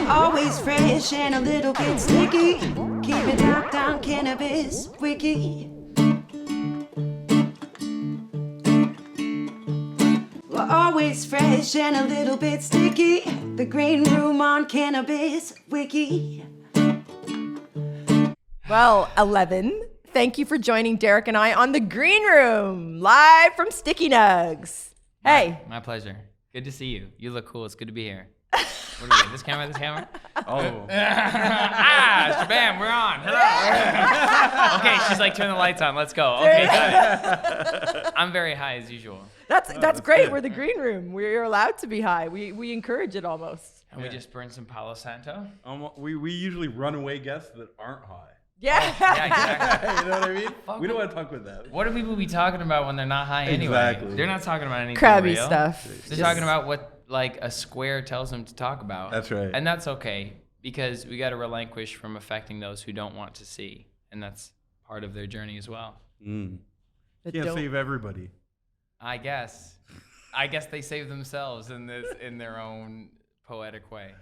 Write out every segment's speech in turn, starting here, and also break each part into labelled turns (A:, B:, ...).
A: We're always fresh and a little bit sticky. Keep it down, Cannabis Wiki. We're always fresh and a little bit sticky. The green room on Cannabis Wiki.
B: Well, 11, thank you for joining Derek and I on The Green Room, live from Sticky Nugs. Hey.
C: My pleasure. Good to see you. You look cool. It's good to be here. What are we, this camera, this camera?
D: Oh.
C: Shabam, we're on. Hello. Okay, she's like, turn the lights on. Let's go. Okay, good. I'm very high as usual.
B: That's great. We're The Green Room. We're allowed to be high. We encourage it almost.
C: And we just burned some Palo Santo.
D: We usually run away guests that aren't high.
B: Yeah.
C: Yeah, exactly.
D: You know what I mean? We don't want to talk with that.
C: What do people be talking about when they're not high anyway?
D: Exactly.
C: They're not talking about anything
B: Crabby
C: real.
B: stuff.
C: They're talking about what like a square tells them to talk about.
D: That's right.
C: And that's okay because we got to relinquish from affecting those who don't want to see. And that's part of their journey as well.
D: Can't
B: don't-
D: save everybody.
C: I guess they save themselves in their own poetic way.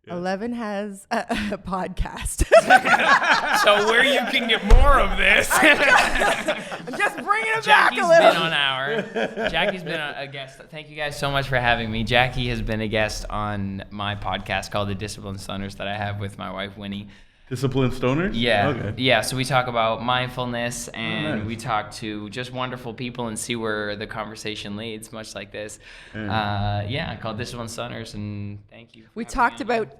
B: 11 has a podcast.
C: So where you can get more of this.
B: I'm just bringing it back a
C: Jackie's
B: little.
C: Jackie's been a guest. Thank you guys so much for having me. Jackie has been a guest on my podcast called The Disciplined Stoners that I have with my wife Winnie.
D: Disciplined stoners?
C: Yeah.
D: Okay.
C: Yeah. So we talk about mindfulness and
D: nice.
C: we talk to just wonderful people and see where the conversation leads, much like this. Called Disciplined Stoners, and thank you.
B: We talked about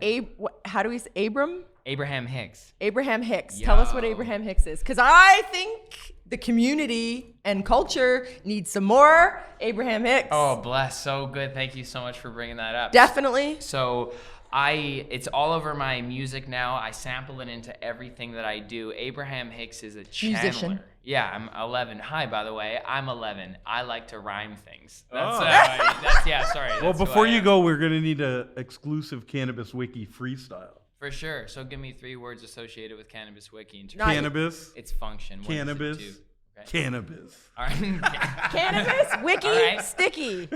B: how do we say Abraham
C: Hicks.
B: Abraham Hicks. Tell us what
C: Yo.
B: Abraham Hicks is, because I think the community and culture needs some more Abraham Hicks.
C: Oh, bless. So good. Thank you so much for bringing that up.
B: Definitely.
C: So it's all over my music now. I sample it into everything that I do. Abraham Hicks is a channeler.
B: Musician.
C: Yeah, I'm 11. Hi, by the way. I'm 11. I like to rhyme things. That's, sorry.
D: Well,
C: that's who
D: before
C: I
D: you
C: am.
D: go, we're going to need an exclusive Cannabis Wiki freestyle.
C: For sure. So give me 3 words associated with Cannabis Wiki.
D: Cannabis.
C: Its function. What is it
D: Cannabis.
C: do? Okay.
D: Cannabis.
C: All right.
B: Cannabis, wiki,
C: All right.
B: sticky.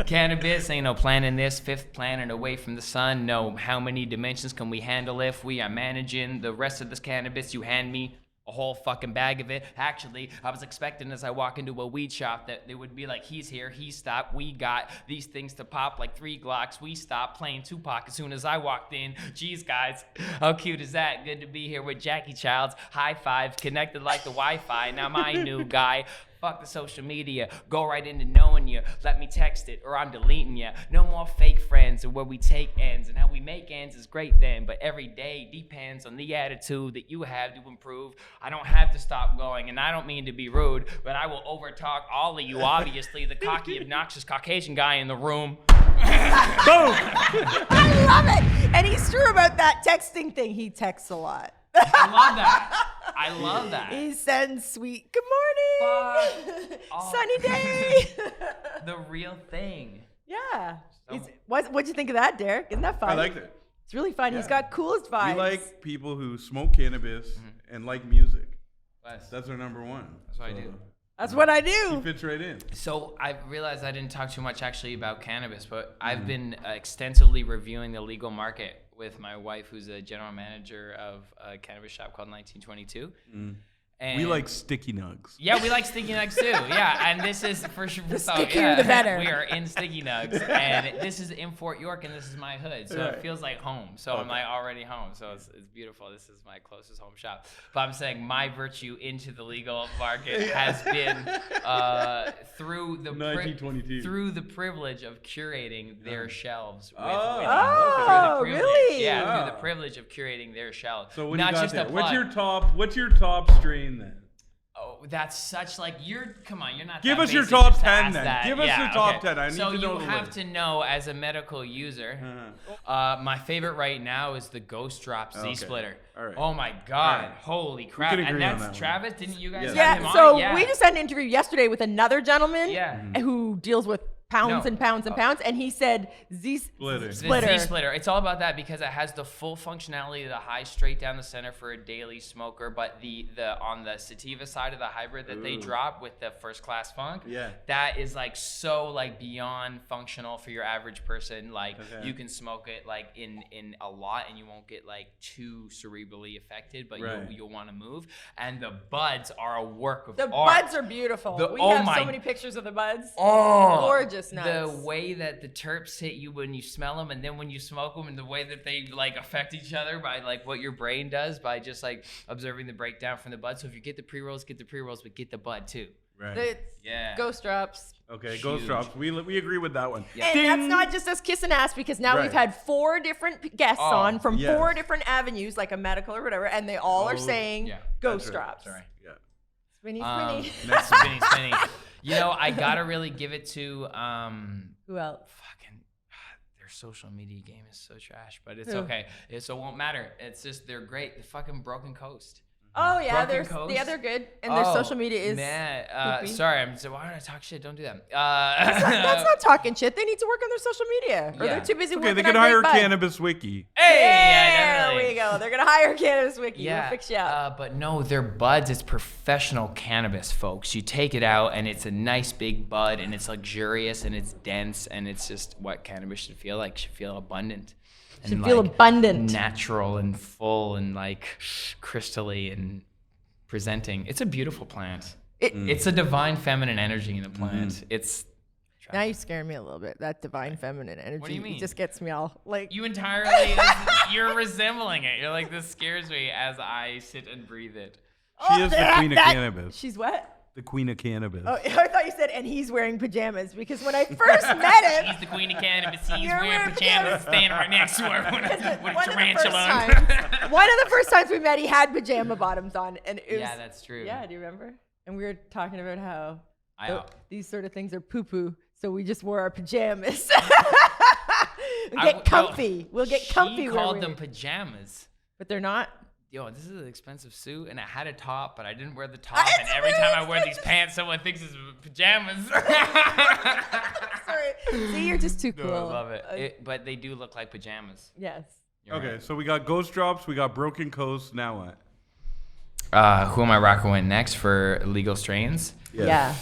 C: Cannabis, ain't no planning this, 5th planet away from the sun. No, how many dimensions can we handle if we are managing the rest of this cannabis? You hand me a whole fucking bag of it. Actually, I was expecting as I walk into a weed shop that they would be like, he's here, he stopped, we got these things to pop like 3 Glocks. We stopped playing Tupac as soon as I walked in. Jeez, guys, how cute is that? Good to be here with Jackie Childs. High five, connected like the Wi-Fi. Now my new guy. Fuck the social media. Go right into knowing you. Let me text it or I'm deleting you. No more fake friends or where we take ends. And how we make ends is great then. But every day depends on the attitude that you have to improve. I don't have to stop going. And I don't mean to be rude, but I will overtalk all of you. Obviously, the cocky, obnoxious Caucasian guy in the room.
D: Boom!
B: I love it. And he's true about that texting thing. He texts a lot.
C: I love that. I love that.
B: He sends sweet good morning. Sunny day.
C: The real thing.
B: Yeah. What'd you think of that, Derek? Isn't that fun?
D: I liked it.
B: It's really fun. He's got coolest vibes.
D: We like people who smoke cannabis and like music. That's our number one.
C: That's what I do.
B: That's what I
D: He
B: do.
D: fits right in.
C: So I realized I didn't talk too much actually about cannabis, but I've been extensively reviewing the legal market with my wife, who's a general manager of a cannabis shop called 1922. And
D: We like sticky nugs.
C: Yeah, we like Sticky Nugs too. Yeah, and this is for sure. The
B: stickier, the better.
C: We are in Sticky Nugs, and this is in Fort York, and this is my hood, so it feels like home. So I'm like already home. So it's beautiful. This is my closest home shop. But I'm saying my virtue into the legal market has been through the
D: 1922.
C: through the privilege of curating their shelves. With
D: Oh.
C: Winnie.
B: Oh,
C: Through the privilege-
B: really?
C: Yeah,
D: Wow.
C: through the privilege of curating their shelves.
D: So what
C: Not
D: do you got
C: just
D: there?
C: a plug.
D: What's your top strain then?
C: Oh, that's such like come on, you're not.
D: Give
C: that
D: us your
C: basic
D: top
C: just to
D: 10
C: ask
D: then.
C: that.
D: Give us your top 10. I need
C: so
D: to know
C: you
D: the
C: have
D: list.
C: to know as a medical user. My favorite right now is the Ghost Drop Z
D: Okay.
C: Splitter.
D: All right.
C: Oh my God!
D: All right.
C: Holy crap!
D: can
C: And
D: agree on
C: that's
D: that one.
C: Travis. Didn't you guys
D: Yes.
C: have him
B: Yeah,
C: on?
B: so
C: Yeah.
B: we just had an interview yesterday with another gentleman
C: Yeah.
B: who deals with pounds
C: No.
B: and pounds and pounds, and he said
D: Splitter.
C: The
B: Splitter.
C: Z-Splitter. It's all about that because it has the full functionality of the high straight down the center for a daily smoker, but the on the sativa side of the hybrid that they drop with the first class funk,
D: Yeah.
C: that is like so like beyond functional for your average person. Like
D: Okay.
C: you can smoke it like in a lot and you won't get like too cerebrally affected, but
D: Right.
C: you'll want to move. And the buds are a work of
B: The
C: art.
B: buds are beautiful.
C: The-
B: We
C: oh
B: have so
C: my-
B: many pictures of the buds.
C: Oh,
B: Gorgeous
C: The
B: nuts.
C: way that the terps hit you when you smell them, and then when you smoke them, and the way that they like affect each other by like what your brain does by just like observing the breakdown from the bud. So if you get the pre-rolls, get the pre-rolls, but get the bud too.
D: Right.
B: The
C: Yeah.
B: Ghost drops.
D: Okay,
C: Huge.
D: Ghost Drops. We agree with that one.
C: Yeah.
B: And that's not just us kissing ass because now
D: Right.
B: we've had 4 different guests
C: Oh,
B: on from
D: yes.
B: 4 different avenues, like a medical or whatever, and they all are
D: Oh,
B: saying
C: yeah.
B: Ghost
D: That's right.
B: drops.
C: Sorry.
D: Yeah.
B: Spinny,
C: Um,
B: spinny.
C: spinny. You know, I gotta really give it to
B: Who else?
C: fucking their social media game is so trash, but it's
B: Who?
C: okay. It won't matter. It's just they're great. The fucking Broken Coast.
B: Oh yeah,
C: Broken Coast?
B: they're good, and their social media is.
C: man.
B: poopy.
C: Sorry, I'm so why did I talk shit? Don't do that.
B: That's not talking shit. They need to work on their social media, or
C: Yeah.
B: they're too busy
D: Okay,
B: working
D: they
B: on
D: could hire
B: Great Bud.
D: Cannabis Wiki.
C: Hey,
B: There
C: yeah, definitely.
B: we go. They're gonna hire Cannabis Wiki.
C: Yeah,
B: We'll fix you up.
C: but no, they're buds. It's professional cannabis, folks. You take it out, and it's a nice big bud, and it's luxurious, and it's dense, and it's just what cannabis should feel like. Should feel abundant. And
B: Should feel abundant.
C: natural, and full, and like crystally, and presenting. It's a beautiful plant. It's a divine feminine energy in the plant. It's
B: Now you're scaring me a little bit. That divine feminine energy.
C: What do you mean?
B: It just gets me all like.
C: you entirely. You're resembling it. You're like, this scares me as I sit and breathe it.
D: She is the queen of cannabis.
B: She's what?
D: The queen of cannabis.
B: Oh, I thought you said, and he's wearing pajamas because when I first met him,
C: He's the queen of cannabis. He's
B: You're
C: wearing
B: wearing
C: pajamas,
B: pajamas.
C: standing right next to her with a
B: one of the
C: tarantula.
B: first one of the first times we met, he had pajama bottoms on, and it was.
C: Yeah, that's true.
B: Yeah, do you remember? And we were talking about how
C: I-
B: these sort of things are poo-poo, so we just wore our pajamas. we
C: I-
B: get comfy. We'll get comfy.
C: She
B: where
C: called
B: we-
C: them pajamas.
B: but they're not.
C: Yo, this is an expensive suit, and it had a top, but I didn't wear the top.
B: It's
C: And every
B: really
C: time I wear these
B: expensive.
C: pants, someone thinks it's pajamas.
B: Sorry. See, you're just too cool.
C: I love it. But they do look like pajamas.
B: Yes.
C: You're
D: Okay,
C: right.
D: so we got Ghost Drops, we got Broken Coast. Now what?
C: Who am I rocking with next for legal strains?
B: Yeah.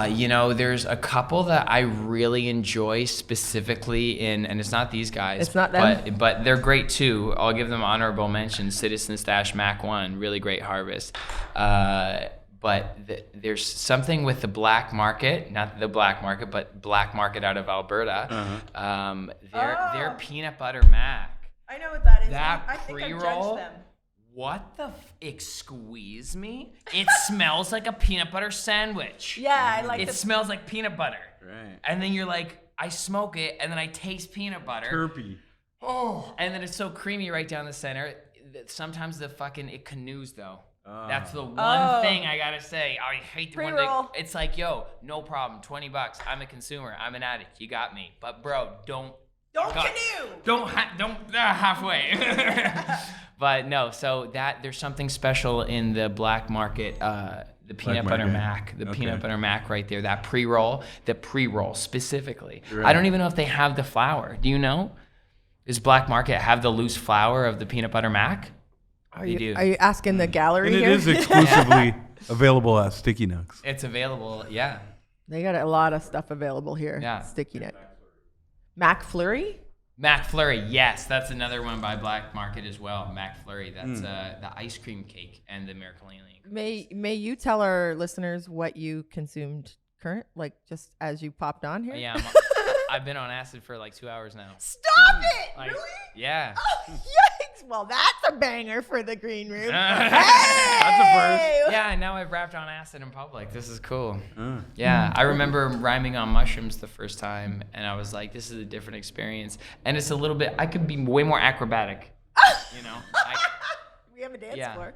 C: You know, there's a couple that I really enjoy specifically and it's not these guys.
B: It's not them?
C: But they're great too. I'll give them honorable mentions. Citizen Stash Mac 1, really great harvest. But there's something with the black market, not the black market, but black market out of Alberta. Their peanut butter mac.
B: I know what that is.
C: That
B: I think I've
C: pre-roll.
B: judged them.
C: What the squeeze me? It smells like a peanut butter sandwich.
B: Yeah, I like
C: It
B: the
C: smells like peanut butter.
D: Right.
C: And then you're like, I smoke it, and then I taste peanut butter.
D: Terpy.
C: Oh. And then it's so creamy right down the center. Sometimes it canoes though. That's the one thing I gotta say. I hate the one
B: Pre-roll.
C: that it's like, yo, no problem, $20. I'm a consumer. I'm an addict. You got me. But bro, don't
B: canoe.
C: Don't halfway. But no, so there's something special in the black market, the peanut butter
D: market.
C: mac, the
D: Okay.
C: peanut butter mac right there, that pre-roll specifically.
D: Right.
C: I don't even know if they have the flour. Do you know? Does black market have the loose flour of the peanut butter mac?
B: Are
C: They
B: you,
C: do.
B: are you asking the gallery
D: And it
B: here?
D: is exclusively available at Sticky Nugs.
C: It's available, yeah.
B: They got a lot of stuff available here.
C: Yeah.
B: Sticky Note. Mac Flurry?
C: McFlurry, yes, that's another one by Black Market as well. McFlurry, that's the ice cream cake and the Miracle-Alien.
B: May you tell our listeners what you consumed just as you popped on here?
C: Yeah, I've been on acid for like 2 hours now.
B: Stop it!
C: Like,
B: Really?
C: Yeah.
B: Oh, yikes! Well, that's a banger for the green room.
C: That's
D: a first.
C: Yeah, and now I've rapped on acid in public. This is cool. Yeah, I remember rhyming on mushrooms the first time, and I was like, this is a different experience. And it's a little bit, I could be way more acrobatic. You know?
B: We have a dance
C: Yeah.
B: floor.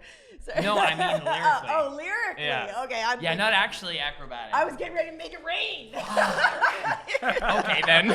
C: No, I mean lyrically.
B: Oh, lyrically.
C: Yeah.
B: Okay.
C: Yeah, not actually acrobatic.
B: I was getting ready to make it rain.
C: Okay, then.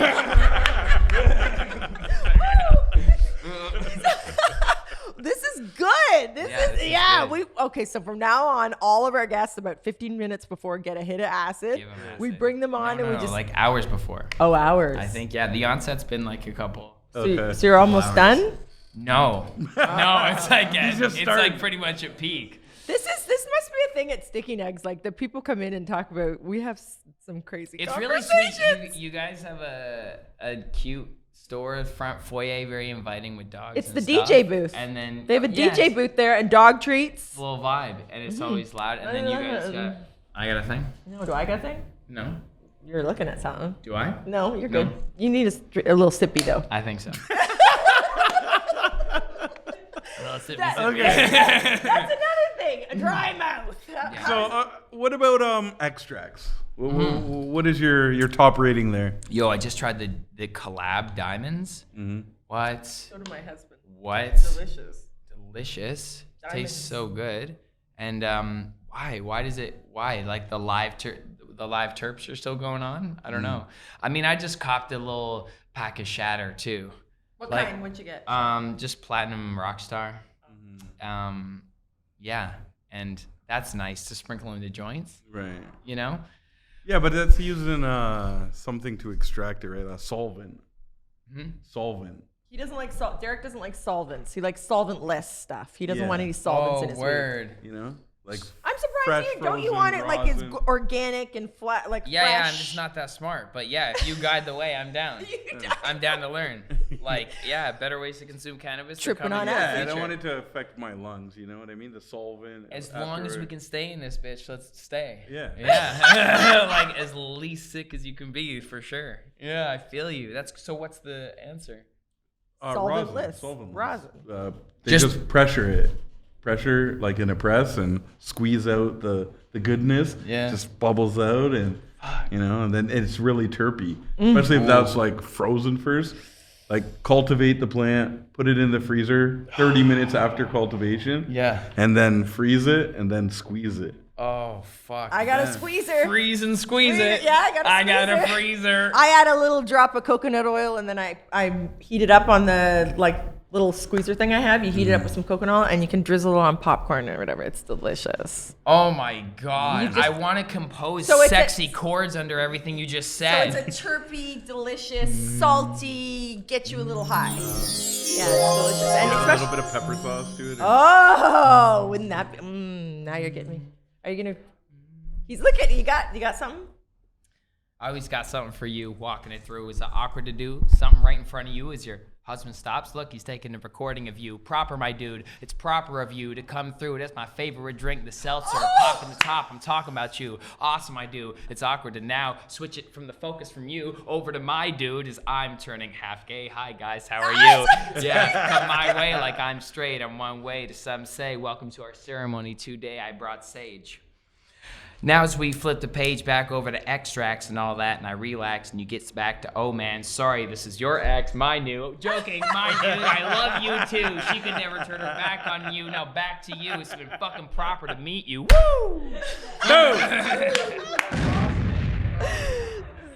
B: This is good. This
C: Yeah, this is good.
B: Okay, so from now on, all of our guests about 15 minutes before get a hit of acid.
C: Give 'em
B: We
C: acid.
B: bring them on
C: No,
B: and
C: no,
B: we just
C: like hours before.
B: hours.
C: I think the onset's been like a couple.
D: Okay.
B: So you're almost done?
C: No, it's like
D: just
C: it's
D: started.
C: like pretty much at peak.
B: This must be a thing at Sticky Nugs. Like the people come in and talk about. We have some crazy.
C: It's really sweet.
B: conversations.
C: You guys have a cute store front foyer, very inviting with dogs.
B: It's
C: and
B: the
C: stuff.
B: DJ booth.
C: And then
B: They have a
C: yeah,
B: DJ
C: it's
B: booth there and dog treats.
C: a little vibe, and it's always loud. And then you guys got. I got a thing.
B: No, do I got a thing?
C: No.
B: You're looking at something.
C: Do I?
B: No, you're
C: No.
B: good. You need a little sippy though.
C: I think so.
B: That's another thing. A dry mouth.
D: So, what about extracts? What is your top rating there?
C: Yo, I just tried the collab diamonds. What?
B: So did my husband.
C: What?
B: Delicious.
C: Delicious.
B: Diamonds.
C: Tastes so good. And why does it? Why like the live terps are still going on? I don't know. I mean, I just copped a little pack of Shatter too.
B: What
C: Like,
B: kind? What'd you get?
C: Just Platinum Rockstar. Yeah, and that's nice to sprinkle into joints.
D: Right.
C: You know.
D: Yeah, but that's using something to extract it, right? A solvent. Solvent.
B: He doesn't like salt. Derek doesn't like solvents. He likes solventless stuff. He doesn't want any solvents in his weed.
C: word.
D: You know, like
B: I'm
D: fresh,
B: surprised you don't. You
D: frozen
B: want it like it's
D: rosin.
B: organic and flat, like
C: Yeah, yeah, I'm
B: fresh.
C: just not that smart. But yeah, if you guide the way, I'm down. I'm down to learn. Like, yeah, better ways to consume cannabis. are
B: Tripping
C: coming
B: on
C: in the
B: acid.
D: Yeah, I don't
C: future.
D: want it to affect my lungs. You know what I mean? The solvent.
C: As long as we can stay in this bitch, let's stay.
D: Yeah.
C: Yeah. Like as least sick as you can be, for sure. Yeah, I feel you. So. What's the answer?
B: Solventless.
D: Solventless.
B: Rosin.
D: They
C: Just-
D: just pressure like in a press and squeeze out the goodness.
C: Yeah.
D: Just bubbles out and and then it's really terpy. Especially if that's like frozen first. Like cultivate the plant, put it in the freezer 30 minutes after cultivation.
C: Yeah.
D: And then freeze it and then squeeze it.
C: Oh fuck.
B: I got a squeezer.
C: freeze and squeeze
B: Freeze
C: it.
B: it. Yeah, I got a
C: a
B: squeezer.
C: freezer.
B: I add a little drop of coconut oil and then I heat it up on the little squeezer thing I have. You heat it up with some coconut oil and you can drizzle it on popcorn or whatever. It's delicious.
C: Oh my god.
B: You just-
C: I want to compose
B: So it's
C: sexy chords under everything you just
B: So
C: said.
B: it's a chirpy, delicious, salty, get you a little high. Yeah, it's delicious. And
D: A
B: especially,
D: little bit of pepper sauce to it.
B: oh, wouldn't that be? Now you're getting me. Are you gonna? He's looking. You got something?
C: I always got something for you. Walking it through. Is it awkward to do? Something right in front of you as your husband stops. Look, he's taking a recording of you. Proper, my dude. It's proper of you to come through. That's my favorite drink, the seltzer. Popping the top. I'm talking about you. Awesome, I do. It's awkward to now switch it from the focus from you over to my dude as I'm turning half gay. Hi, guys. How are you? Yeah, come my way like I'm straight. I'm one way to some say. Welcome to our ceremony. Today I brought sage. Now as we flip the page back over to extracts and all that, and I relax, and you get back to, oh man, sorry, this is your ex, my new. Joking, my dude, I love you too. She could never turn her back on you. Now back to you. It's been fucking proper to meet you. Woo!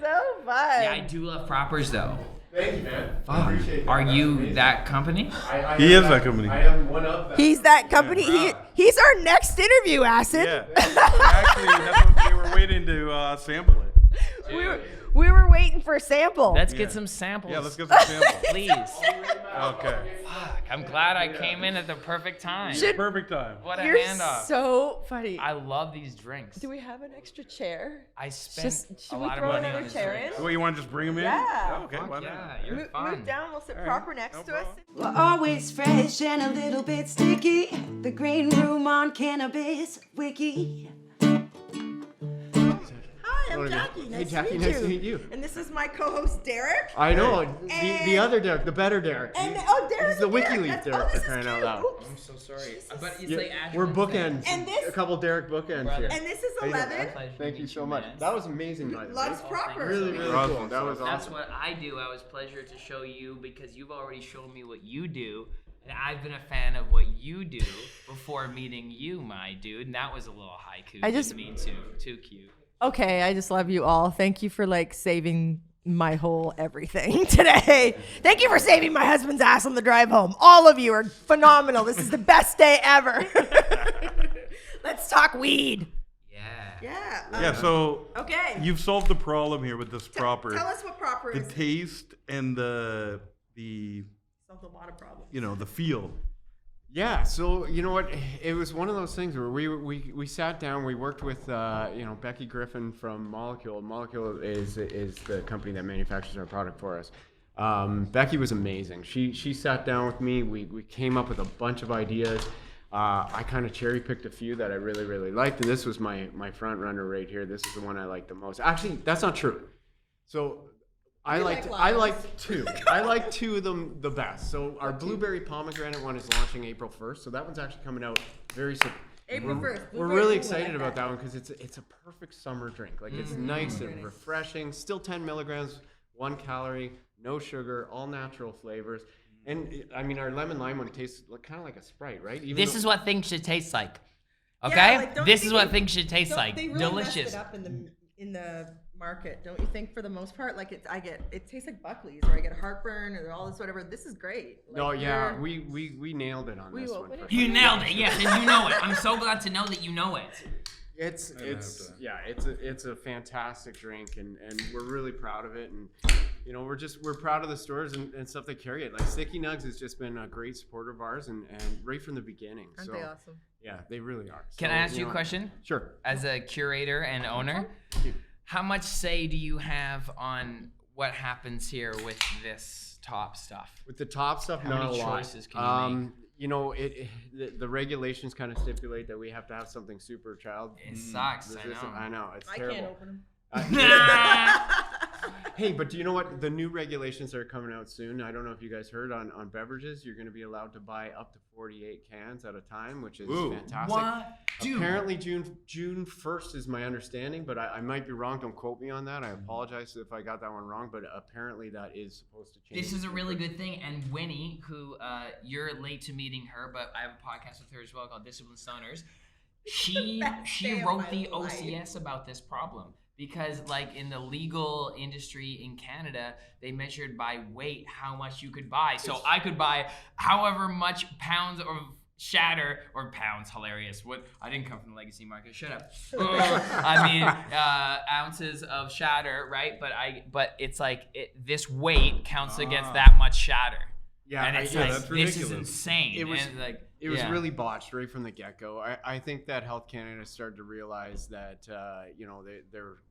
B: So fun.
C: Yeah, I do love propers though.
E: Thank you, man. I
C: Fuck.
E: appreciate that.
C: Are
E: That's
C: you
E: amazing.
C: that company?
E: I
D: He
E: am
D: is that company.
E: I am one of them.
B: He's that company. He's our next interview, Acid.
D: Yeah. Actually, that's what they were waiting to sample it.
B: We were waiting for a sample.
C: Let's get some samples.
D: Yeah, let's get some samples.
C: Please.
D: Okay.
C: Fuck, I'm glad I came in at the perfect time.
D: Perfect time.
C: What a
B: You're
C: handoff.
B: so funny.
C: I love these drinks.
B: Do we have an extra chair?
C: I spent
B: Should
C: a
B: we
C: lot of
B: throw
C: money
B: another
C: on this
B: chair
C: drink.
B: in?
D: Well, you want to just bring them in?
B: Yeah.
D: Okay,
C: Fuck
D: why
C: yeah,
D: not?
C: you're fun.
B: Move down. We'll sit proper next to us.
A: We're always fresh and a little bit sticky. The green room on Cannabis Wiki.
B: Hi, I'm Jackie. Nice
E: Jackie,
B: to meet
E: nice
B: you.
E: to meet you.
B: And this is my co-host Derek.
E: I know.
B: And-
E: The other Derek, the better Derek.
B: And Derek.
E: He's the WikiLeaf
B: That's-
E: Derek,
B: this
E: for
B: is
E: crying out
B: cute.
E: loud.
B: Oops.
C: I'm so sorry. But it's
E: Yeah,
C: like
E: we're
C: Ashman's
E: bookends.
B: And this-
E: a couple Derek bookends here.
B: And this is
E: How you doing?
B: 11.
C: Pleasure to
E: Thank
C: meet
E: you so much.
C: man.
E: That was amazing, by the way.
B: Loves proper.
E: Really, really
D: Awesome.
E: cool. That was
C: That's
E: awesome.
C: what I do. I was pleasure to show you because you've already shown me what you do. And I've been a fan of what you do before meeting you, my dude. And that was a little haiku.
B: I just-
C: Didn't mean to. Too cute.
B: Okay, I just love you all. Thank you for like saving my whole everything today. Thank you for saving my husband's ass on the drive home. All of you are phenomenal. This is the best day ever. Let's talk weed. Yeah.
D: Yeah, so
B: Okay.
D: you've solved the problem here with this proper.
B: Tell us what proper
D: The
B: is.
D: taste and the
B: Solves a lot of problems.
D: the feel.
E: Yeah, so you know what? It was one of those things where we sat down. We worked with Becky Griffin from Molecule. Molecule is the company that manufactures our product for us. Becky was amazing. She sat down with me. We came up with a bunch of ideas. I kind of cherry picked a few that I really liked, and this was my front runner right here. This is the one I liked the most. Actually, that's not true. So I liked two. I liked two of them the best. So our blueberry pomegranate one is launching April 1st. So that one's actually coming out very soon.
B: April 1st.
E: We're
B: Blueberry
E: really
B: blue, I
E: excited
B: like
E: about
B: that.
E: that one because it's a perfect summer drink. Like it's nice and refreshing. Still 10 milligrams, 1 calorie, no sugar, all natural flavors. And I mean, our lemon lime one tastes kind of like a Sprite, right? Even
C: This
E: though-
C: is what things should taste like.
B: Yeah,
C: Okay?
B: like, don't
C: This
B: you
C: is what
B: think-
C: things should taste
B: Don't
C: like.
B: they really
C: Delicious.
B: messed it up in the market, don't you think? For the most part, like it tastes like Buckley's, or I get heartburn, or all this whatever. This is great. Like,
E: No, yeah,
B: you're-
E: we nailed it on
B: We
E: this
B: will
E: one.
B: open it.
E: for
C: You
E: sure.
C: nailed it. Yes, and you know it. I'm so glad to know that you know it.
E: It's a fantastic drink, and we're really proud of it. And we're proud of the stores and stuff that carry it. Like Sticky Nugs has just been a great supporter of ours, and right from the beginning.
B: Aren't
E: so
B: they awesome?
E: yeah, they really are.
C: Can
E: So,
C: I ask you a
E: know-
C: question?
E: Sure.
C: As a curator and owner, how much say do you have on what happens here with this top stuff?
E: With the top stuff,
C: How
E: not
C: many
E: a lot.
C: choices can you make?
E: The regulations kind of stipulate that we have to have something super child
C: It sucks.
E: resistant.
C: I know.
E: It's
B: I
E: terrible.
B: can't open them.
E: Hey, but do you know what? The new regulations are coming out soon. I don't know if you guys heard on beverages. You're going to be allowed to buy up to 48 cans at a time, which is
D: Ooh.
E: fantastic.
C: What? Dude.
E: Apparently June 1st is my understanding, but I might be wrong. Don't quote me on that. I apologize if I got that one wrong, but apparently that is supposed to change.
C: This is a
E: June
C: really
E: 1st.
C: good thing. And Winnie, who you're late to meeting her, but I have a podcast with her as well called Disciplined Stoners. She
B: day of
C: wrote
B: my
C: the
B: life.
C: OCS about this problem because, like, in the legal industry in Canada, they measured by weight how much you could buy. So I could buy however much pounds of shatter or pounds. Hilarious. What? I didn't come from the legacy market. Shut up. I mean, ounces of shatter, right? But it's like this weight counts against that much shatter.
E: Yeah,
C: and
E: I-
C: it's
E: yeah,
C: like
D: that's
C: this is
D: ridiculous.
C: insane.
E: It was-
C: and like
E: It was
C: yeah.
E: really botched right from the get-go. I think that Health Canada started to realize that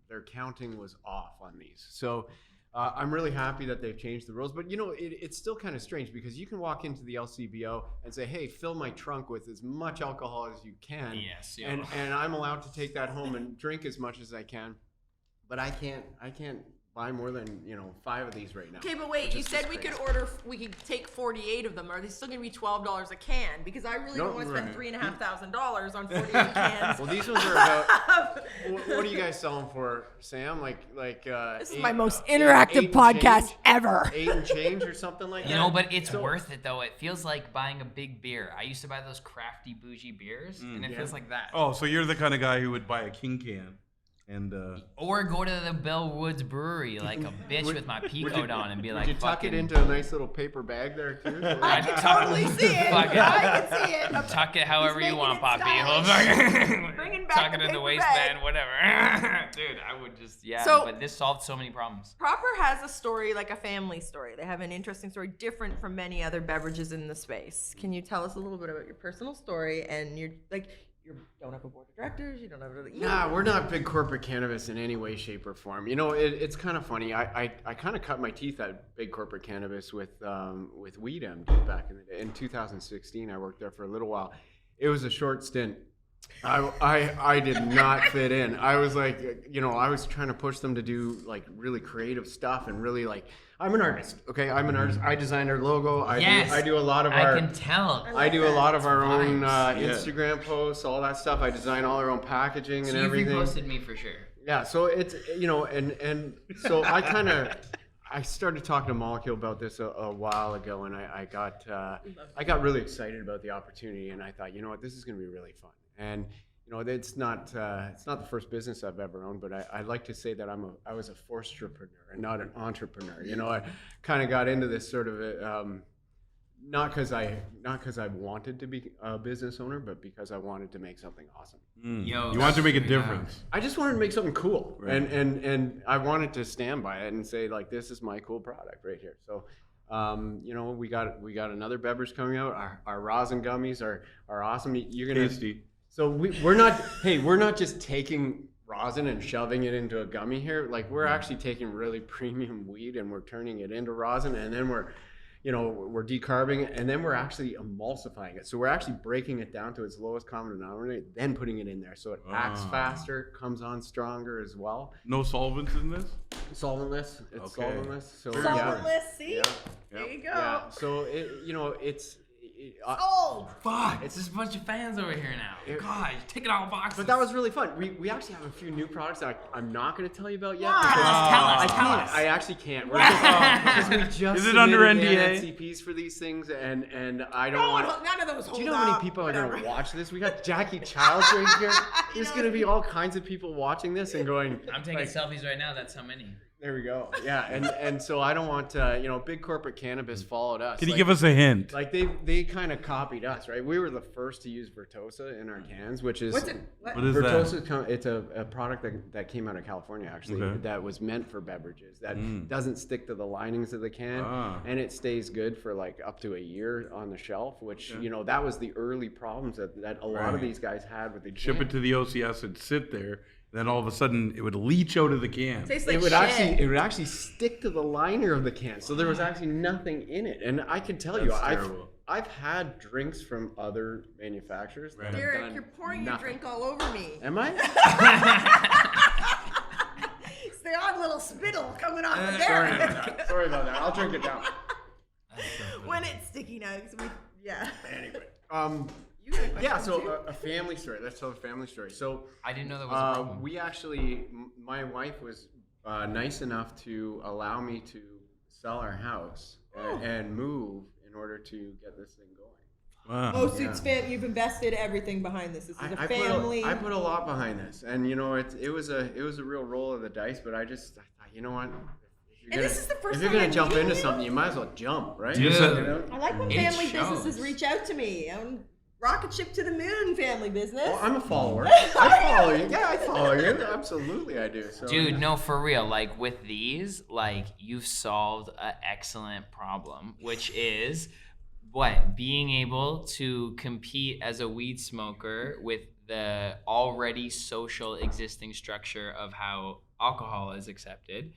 E: their counting was off on these. So I'm really happy that they've changed the rules. But it's still kind of strange because you can walk into the LCBO and say, "Hey, fill my trunk with as much alcohol as you can."
C: Yes, yeah.
E: And I'm allowed to take that home and drink as much as I can, but I can't buy more than 5 of these right now.
B: Okay, but wait,
E: which
B: you
E: is
B: said
E: just
B: we
E: crazy.
B: we could take 48 of them. Are they still going to be $12 a can? Because I really
E: No,
B: don't want to spend
D: right.
B: $3,500 on 48 cans.
E: Well, these ones are about. What are you guys selling for, Sam?
B: This is my most interactive podcast ever.
E: 8 and change or something like that.
C: You know, but it's
E: So-
C: worth it though. It feels like buying a big beer. I used to buy those crafty bougie beers, and it
E: Yeah.
C: feels like that.
D: Oh, so you're the kind of guy who would buy a king can and
C: Or go to the Bell Woods Brewery like a bitch with my pea coat on and be
E: Would
C: like,
E: you tuck
C: fucking,
E: it into a nice little paper bag there too?
B: I can totally see it.
C: Fuck it.
B: I can see it.
C: tuck it however you
B: making
C: want,
B: it
C: Poppy.
B: stylish. Bringing back
C: Tuck
B: the
C: it in the
B: paper
C: waistband,
B: bag.
C: whatever. Dude, I would just
B: So-
C: but this solved so many problems.
B: Proper has a story like a family story. They have an interesting story different from many other beverages in the space. Can you tell us a little bit about your personal story and you don't have a board of directors, you don't have a
E: Nah, we're not big corporate cannabis in any way, shape, or form. It's kind of funny. I kind of cut my teeth at big corporate cannabis with Weed MD back in the day. In 2016, I worked there for a little while. It was a short stint. I did not fit in. I was like, I was trying to push them to do like really creative stuff and really like, I'm an artist, okay? I'm an artist. I designed our logo.
C: Yes,
E: I do a lot of our.
C: I can tell.
E: I do a lot of our own
C: Vibes.
D: Yeah.
E: Instagram posts, all that stuff. I design all our own packaging and
C: So you've
E: everything.
C: reposted me for sure.
E: Yeah, so it's and so I started talking to Molecule about this a while ago, and I got really excited about the opportunity, and I thought, this is going to be really fun. And you know, it's not the first business I've ever owned, but I like to say that I was a forcetrepreneur and not an entrepreneur. You know, I kind of got into this sort of not because I wanted to be a business owner, but because I wanted to make something awesome.
C: Yo,
D: You want to make a
C: yeah.
D: difference.
E: I just wanted to make something cool,
D: Right.
E: and I wanted to stand by it and say like, this is my cool product right here. So, you know, we got another beverage coming out. Our rosin gummies are awesome. You're gonna
D: Tasty.
E: So we're not just taking rosin and shoving it into a gummy here. Like we're actually taking really premium weed and we're turning it into rosin, and then we're decarbing it, and then we're actually emulsifying it. So we're actually breaking it down to its lowest common denominator, then putting it in there. So it acts faster, comes on stronger as well.
D: No solvents in this?
E: Solventless. It's
D: Okay.
E: solventless. So
B: Solventless, see?
E: Yeah.
B: There you go.
E: Yeah. So it's
B: Sold.
C: Fuck, it's just a bunch of fans over here now. God, ticking all boxes.
E: but that was really fun. We actually have a few new products that I'm not going to tell you about yet.
B: Why?
E: because
C: Tell us,
E: I
C: tell
E: can't.
C: us.
E: I actually can't. Because we just
D: Is it under
E: submitted the
D: NDA?
E: NCPs for these things, and I don't want.
B: None of those hold
E: Do you know how many
B: up.
E: people are going
B: Whatever.
E: to watch this? We got Jackie Childs right here. There's going to be all kinds of people watching this and going.
C: I'm taking
E: like,
C: selfies right now. That's how many.
E: There we go. Yeah, and so I don't want big corporate cannabis followed us.
D: Can you
E: Like-
D: give us a hint?
E: Like they kind of copied us, right? We were the first to use Vertosa in our cans, which is
B: What's it? What?
D: What is that?
E: Vertosa. It's a product that came out of California actually
D: Okay.
E: that was meant for beverages that doesn't stick to the linings of the can
D: Ah.
E: and it stays good for like up to a year on the shelf. Which that was the early problems that a lot of
D: Right.
E: these guys had with the
D: Ship
E: can.
D: it to the OCS and sit there. Then all of a sudden, it would leach out of the can.
B: Tastes like
E: It would
B: shit.
E: actually stick to the liner of the can, so there was actually nothing in it. And I can tell you,
D: That's
E: I've
D: terrible.
E: I've had drinks from other manufacturers. That have
B: Derek,
E: done
B: you're pouring your
E: nothing.
B: drink all over me.
E: Am I?
B: It's the odd little spittle coming off of
E: Sorry
B: there.
E: about that. Sorry about that. I'll drink it down.
B: When it's sticky nugs, yeah.
E: Anyway,
B: You got a
E: yeah.
B: question
E: So
B: too?
E: a family story. Let's tell a family story. So
C: I didn't know that was a problem.
E: we actually, my wife was nice enough to allow me to sell our house and move in order to get this thing going.
D: Wow.
B: Oh, Suits fan, you've invested everything behind this. This is a
E: I
B: family.
E: put a lot behind this, and it was a real roll of the dice. But I thought, you know what?
B: And this is the first
E: if you're
B: time
E: gonna
B: I'm
E: jump
B: meeting
E: into
B: you.
E: something, you might as well jump, right?
D: Dude.
E: You know?
B: I like when
C: It
B: family
C: shows.
B: businesses reach out to me. Rocket ship to the moon, family business.
E: Well, I'm a follower. I follow you. Yeah, I follow you. Absolutely, I do. So,
C: Dude, no, for real. Like with these, like you've solved an excellent problem, which is what? Being able to compete as a weed smoker with the already social existing structure of how alcohol is accepted.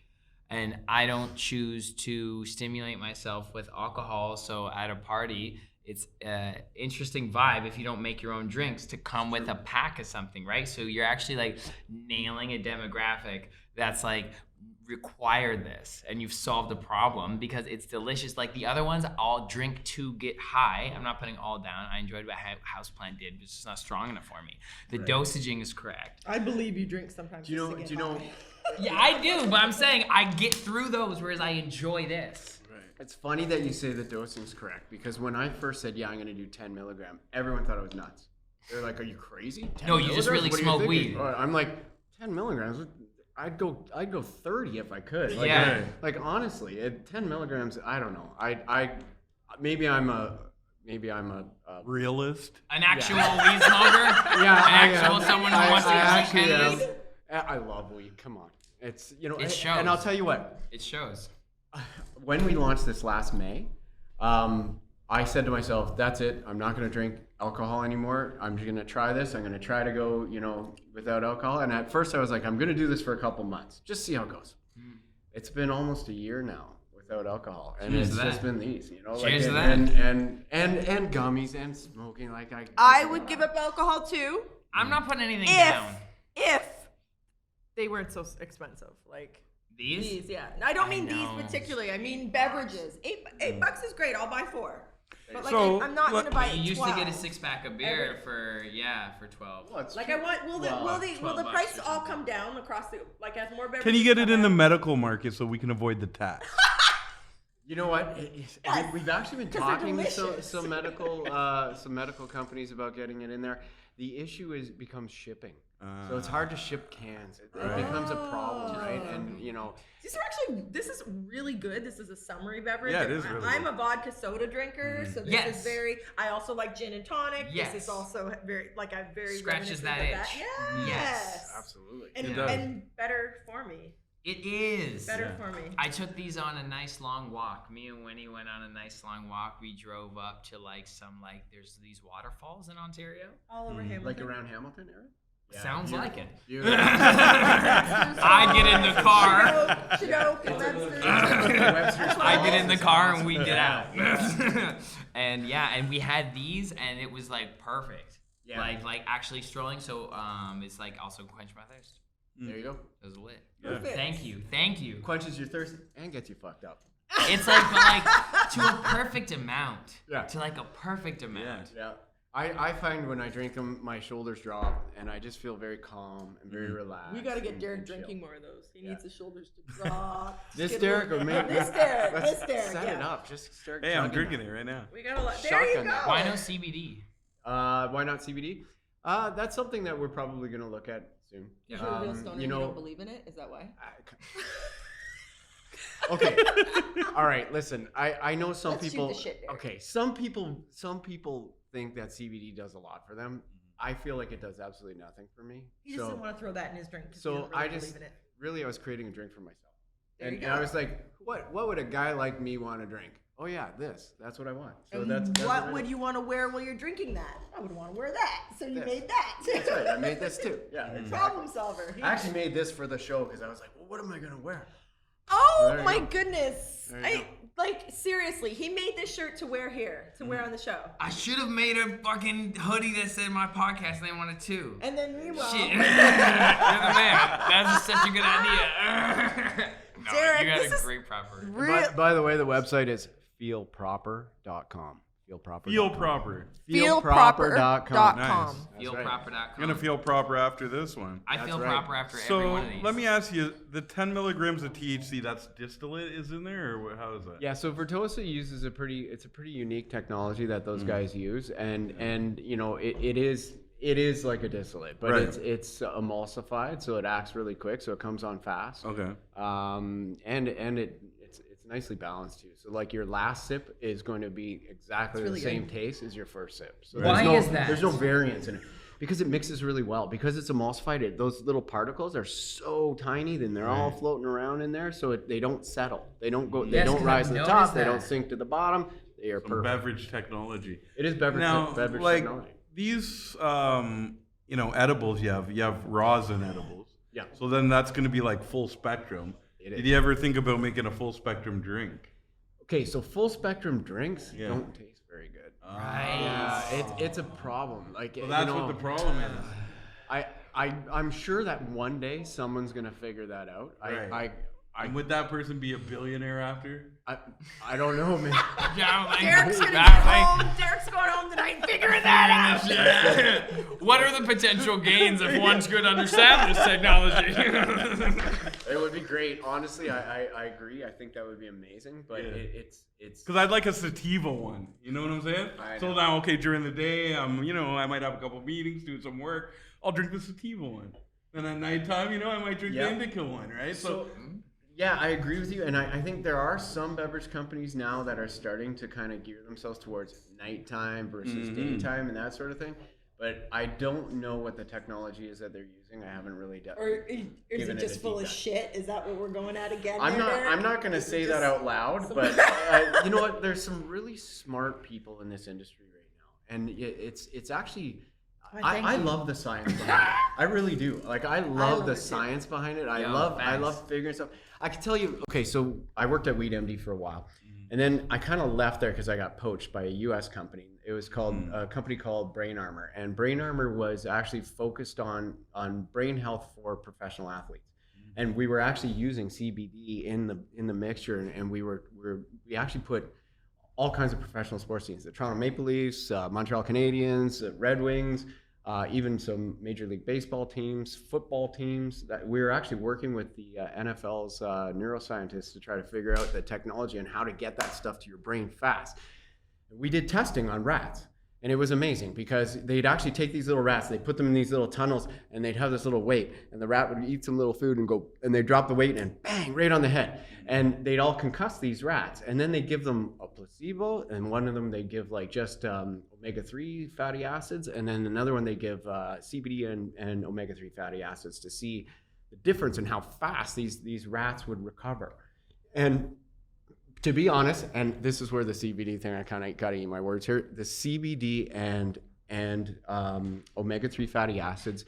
C: And I don't choose to stimulate myself with alcohol. So at a party, it's an interesting vibe if you don't make your own drinks to come with a pack of something, right? So you're actually like nailing a demographic that's like require this, and you've solved the problem because it's delicious. Like the other ones, I'll drink to get high. I'm not putting all down. I enjoyed what Houseplant did, but it's just not strong enough for me. The dosaging is correct.
B: I believe you drink sometimes.
E: do you know?
C: Yeah, I do, but I'm saying I get through those, whereas I enjoy this.
E: It's funny that you say the dosing's correct because when I first said, yeah, I'm going to do 10 milligram, everyone thought I was nuts. They're like, are you crazy? 10
C: No, you just
E: milligrams?
C: really
E: What are you
C: smoke
E: thinking?"
C: weed.
E: I'm like, 10 milligrams? I'd go 30 if I could. Like,
C: Yeah.
E: Like honestly, 10 milligrams, I don't know. Maybe I'm a
D: Realist.
C: An actual weed smoker?
E: yeah,
C: An actual someone who wants to drink
E: actually
C: cannabis?
E: am. I love weed. Come on. It's,
C: It shows.
E: and I'll tell you what,
C: It shows.
E: when we launched this last May, I said to myself, that's it. I'm not going to drink alcohol anymore. I'm just going to try this. I'm going to try to go, without alcohol. And at first I was like, I'm going to do this for a couple months. Just see how it goes. It's been almost a year now without alcohol. And
C: Cheers
E: it's
C: to
E: just
C: that.
E: been these,
C: Cheers to
E: and,
C: that.
E: and gummies and smoking. Like
B: I would give up alcohol too
C: I'm not putting anything down.
B: if they weren't so expensive. Like
C: These?
B: these, yeah. I don't mean
C: know.
B: these particularly. I mean beverages. $8 is great. I'll buy 4. But like
D: So,
B: I'm not gonna buy
C: You used
B: 12.
C: to get a 6-pack of beer for 12.
E: Well, it's
B: Like I want. Will the
C: $12
B: price
C: or
B: all
C: something.
B: come down across the as more beverages?
D: Can you get it
B: come
D: in the
B: out?
D: medical market so we can avoid the tax?
E: You know what? We've actually been
B: 'Cause they're
E: talking to
B: delicious.
E: some medical companies about getting it in there. The issue becomes shipping. So it's hard to ship cans. It becomes a problem, right? And
B: This is really good. This is a summery beverage.
D: Yeah, it is really
B: I'm
D: good.
B: a vodka soda drinker, so this
C: Yes.
B: is very. I also like gin and tonic.
C: Yes.
B: This is also very I'm very
C: Scratches that
B: reminiscent
C: itch.
B: of
C: Yes.
E: Absolutely.
B: And,
D: It does.
B: and better for me.
C: It is.
B: Better for me.
C: I took these on a nice long walk. Me and Winnie went on a nice long walk. We drove up to there's these waterfalls in Ontario.
B: All over him.
E: Like around Hamilton, Aaron?
C: Sounds like it.
E: Beautiful.
C: I get in the car.
B: Chinook and Webster.
C: I get in the car and we get out. and we had these and it was like perfect.
E: Yeah.
C: Like actually strolling. So it's like also quench my thirst.
E: There you go.
C: It was lit.
D: Yeah.
C: Thank you.
E: Quenches your thirst and gets you fucked up.
C: It's but to a perfect amount.
E: Yeah.
C: To like a perfect amount.
E: Yeah. I find when I drink them, my shoulders drop, and I just feel very calm and very relaxed.
B: We gotta get
E: and-
B: Derek
E: and chill.
B: drinking more of those. He needs his shoulders to drop.
E: This
B: Skid
E: Derek
B: low.
E: or maybe
B: This Derek.
E: let's
B: This Derek.
E: set it
B: Yeah.
E: up. Just start.
D: Hey, I'm
E: chugging
D: drinking it right now.
B: We gotta let. There you
E: Shotgun
B: go.
E: that.
C: Why no CBD?
E: Why not CBD? That's something that we're probably gonna look at soon.
B: You're a real stoner.
E: you
B: You
E: know,
B: don't believe in it. Is that why?
E: Okay. All right. Listen, I know some
B: Let's shoot
E: people.
B: the shit, Derek.
E: Okay. Some people think that CBD does a lot for them. I feel like it does absolutely nothing for me.
B: He just didn't want to throw that in his drink. 'Cause he
E: So
B: doesn't really
E: I just
B: believe in it.
E: really I was creating a drink for myself,
B: There you
E: and
B: go.
E: I was like, what would a guy like me want to drink? Oh yeah, that's what I want. So
B: And
E: that's
B: what
E: I
B: would
E: did.
B: you want to wear while you're drinking that? I would want to wear that. So you
E: This.
B: made that.
E: That's right. I made this too. Yeah. Exactly.
B: Problem solver.
E: I actually made this for the show because I was like, well, what am I gonna wear?
B: Oh
E: There you
B: my
E: go.
B: goodness.
E: There you go.
B: Seriously, he made this shirt to wear here, to wear on the show.
C: I should have made a fucking hoodie that said my podcast name on it too.
B: And then meanwhile,
C: Shit. You're the man. That's such a good idea. No,
B: Derek,
C: you got
B: this
C: a
B: is
C: great proper.
E: By the way, the website is feelproper.com. Feelproper.
D: Feel proper.
E: Feelproper.com.
D: Nice.
C: Feelproper.com.
D: I'm gonna feel proper after this one.
C: I feel
E: right.
C: proper after every
D: So
C: one of these.
D: let me ask you: the 10 milligrams of THC, that's distillate, is in there, or how is that?
E: Yeah, so Vertosa uses a pretty unique technology that those guys use, and you know it is like a distillate, but
D: Right.
E: it's emulsified, so it acts really quick, so it comes on fast.
D: Okay.
E: And it's nicely balanced too. So like your last sip is going to be exactly
B: really
E: the same
B: good.
E: taste as your first sip. So
C: Why
E: there's no,
C: is that?
E: There's no variance in it. Because it mixes really well. Because it's emulsified, those little particles are so tiny, then they're all floating around in there, so they don't settle. They don't go. They
C: Yes,
E: don't
C: 'cause
E: rise
C: I've
E: to the
C: noticed
E: top. They don't
C: that.
E: sink to the bottom. They are
D: Some
E: perfect.
D: beverage technology.
E: It is beverage
D: Now, like
E: technology.
D: these, edibles, you have rosin edibles.
E: Yeah.
D: So then that's going to be like full spectrum.
E: It
D: Did
E: is.
D: you ever think about making a full spectrum drink?
E: Okay, so full spectrum drinks
D: Yeah.
E: don't taste very good.
C: Right.
E: Yeah, it's a problem. Like
D: Well, that's what the problem is.
E: I'm sure that one day someone's gonna figure that out.
D: Right. And would that person be a billionaire after?
E: I don't know, man.
C: Yeah, like,
B: Derek's gonna get
C: that,
B: home. Derek's going home tonight and figuring that out.
C: like, what are the potential gains if one could understand this technology?
E: It would be great. Honestly, I agree. I think that would be amazing. But
D: Yeah.
E: it's
D: Because I'd like a sativa one. You know what I'm saying?
E: I
D: So
E: know.
D: now, okay, during the day, I might have a couple meetings, doing some work. I'll drink the sativa one. Then at nighttime, I might drink
E: Yeah.
D: the indica one, right?
E: So, yeah, I agree with you, and I think there are some beverage companies now that are starting to kind of gear themselves towards nighttime versus daytime and that sort of thing. But I don't know what the technology is that they're using. I haven't really done.
B: Or is
E: Giving
B: it
E: it
B: just
E: a
B: full
E: deep
B: of
E: dive.
B: shit? Is that what we're going at again?
E: I'm
B: there,
E: not.
B: Derek?
E: I'm not going to
B: Is it
E: say
B: just
E: that out loud,
B: some-
E: but you know what? There's some really smart people in this industry right now, and it's actually. I love the science behind it. I really do. Like I love
B: love
E: the
B: it too.
E: science behind it. I
C: Yo,
E: love
C: thanks.
E: figuring stuff. I can tell you. Okay, so I worked at WeedMD for a while, and then I kind of left there because I got poached by a U.S. company. It was called a company called Brain Armor, and Brain Armor was actually focused on brain health for professional athletes. And we were actually using CBD in the mixture, and we actually put all kinds of professional sports teams: the Toronto Maple Leafs, Montreal Canadiens, Red Wings, even some Major League Baseball teams, football teams. That we were actually working with the NFL's neuroscientists to try to figure out the technology and how to get that stuff to your brain fast. We did testing on rats, And it was amazing because they'd actually take these little rats, they'd put them in these little tunnels, and they'd have this little weight, and the rat would eat some little food and go, and they'd drop the weight and bang, right on the head. And they'd all concuss these rats, and then they'd give them a placebo, and one of them they'd give like just omega-3 fatty acids, and then another one they give CBD and omega-3 fatty acids to see the difference in how fast these rats would recover. And to be honest, and this is where the CBD thing, I kind of got to eat my words here. The CBD and omega-3 fatty acids,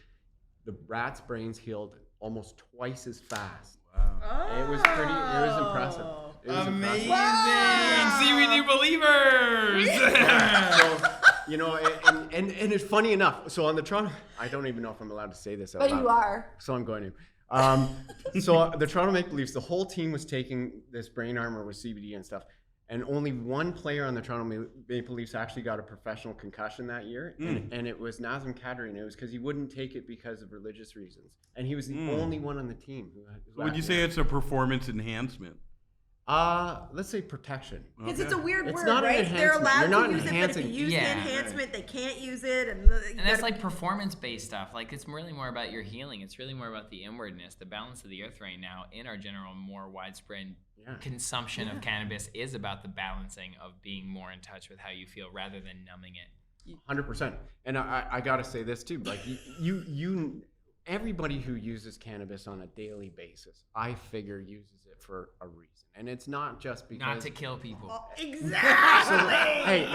E: the rats' brains healed almost twice as fast. Wow. It was impressive. It was
C: Amazing.
E: impressive.
C: CBD believers.
E: So, you know, and it's funny enough. So on the Toronto, I don't even know if I'm allowed to say this out
B: But
E: loud.
B: you are.
E: So I'm going to. So the Toronto Maple Leafs, the whole team was taking this brain armor with CBD and stuff, and only one player on the Toronto Maple Leafs actually got a professional concussion that year, and it was Nazem Kadri, and it was because he wouldn't take it because of religious reasons, and he was the only one on the team who
D: Would you say it's a performance enhancement?
E: Let's say protection.
B: Because it's a weird
E: It's
B: word,
E: not an
B: right? They're
E: enhancement.
B: allowed
E: You're not
B: to use it, but if
E: enhancing.
B: you use
C: Yeah.
B: the enhancement, they can't use it. And
C: And that's like performance-based stuff. Like, it's really more about your healing. It's really more about the inwardness. The balance of the earth right now in our general more widespread consumption of cannabis is about the balancing of being more in touch with how you feel rather than numbing it.
E: 100%. And I got to say this too. Like you, everybody who uses cannabis on a daily basis, I figure uses it for a reason. And it's not just because.
C: Not to kill people.
B: exactly.
E: Hey,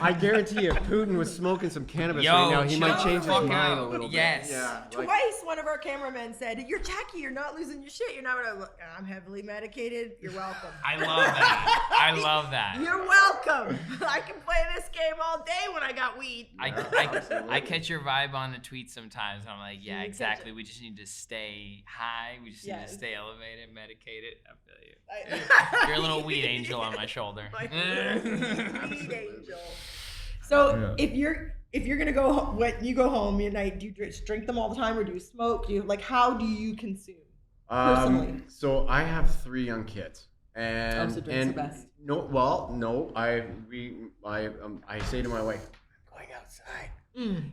E: I guarantee you, if Putin was smoking some cannabis
C: Yo,
E: right now, he might
C: chill
E: change
C: the
E: his
C: fuck
E: mind
C: out.
E: a little bit.
C: Yes.
E: Yeah. Like,
B: Twice, one of our cameramen said, "You're tacky. You're not losing your shit. You're not gonna look. I'm heavily medicated. You're welcome."
C: I love that. I love that.
B: You're welcome. I can play this game all day when I got weed.
C: I catch your vibe on the tweet sometimes. And I'm like, yeah,
B: You catch
C: exactly.
B: it.
C: We just need to stay high. We just need to
B: Yes.
C: stay elevated, medicated. I feel you.
B: I-
C: You're a little weed angel on my shoulder.
B: My weed angel. So if you're gonna go when you go home at night, do you drink them all the time or do you smoke? Do you how do you consume? Personally.
E: So I have 3 young kids, and
B: so drink's the best.
E: no. I say to my wife, "I'm going outside.